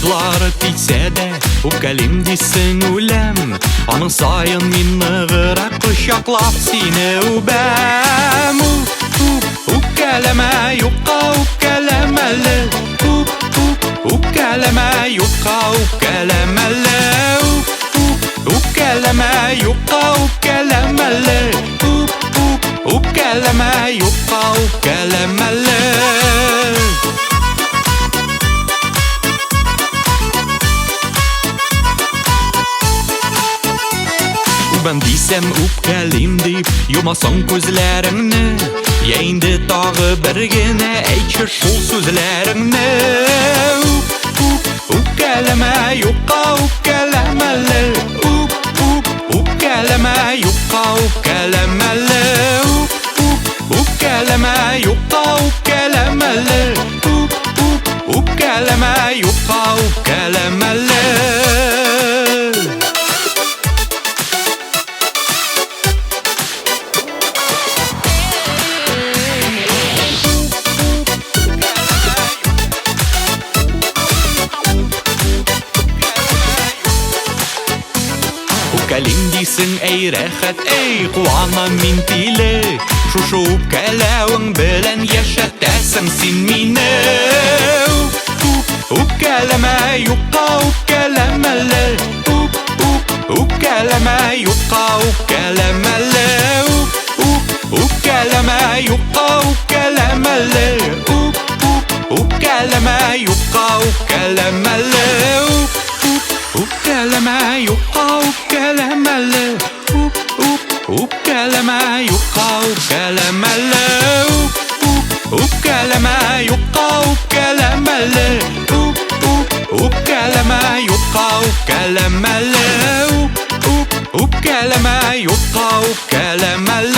Башлары тисә дә, үпкәлим дисең үләм. Аның сайын мин ныгырак кочаклап сине үбәм. Үпкәләмә, юкка үпкәләмә әле. Үпкәләмә, юкка үпкәләмә әле. Үпкәләмә, юкка үпкәләмә әле. Үпкәләмә, юкка үпкәләмә әле. Үбәм дисәм үпкәлим дип, йомасаң күзләреңне. Я инде тагы бер генә әйтче шул сүзләреңне. Үпкәләмә, юкка үпкәләмә әле. Үпкәләмә, юкка үпкәләмә әле. Үпкәләмә, юкка үпкәләмә әле. Үпкәләмә, юкка үпкәләмә әле. Үпкәлим дисең әй рәхәт, әй куанам мин тиле. Шушы үпкәләвең белән яшәтәсең син мине. Үпкәләмә, юкка үпкәләмә әле. Үпкәләмә, юкка үпкәләмә әле. Үпкәләмә, юкка үпкәләмә әле. Үпкәләмә, юкка үпкәләмә әле. Үпкәләмә, юкка үпкәләмә әле. Үпкәләмә, юкка үпкәләмә әле. Үпкәләмә, юкка үпкәләмә әле. Үпкәләмә, юкка үпкәләмә әле. Үпкәләмә, юкка үпкәләмә әле.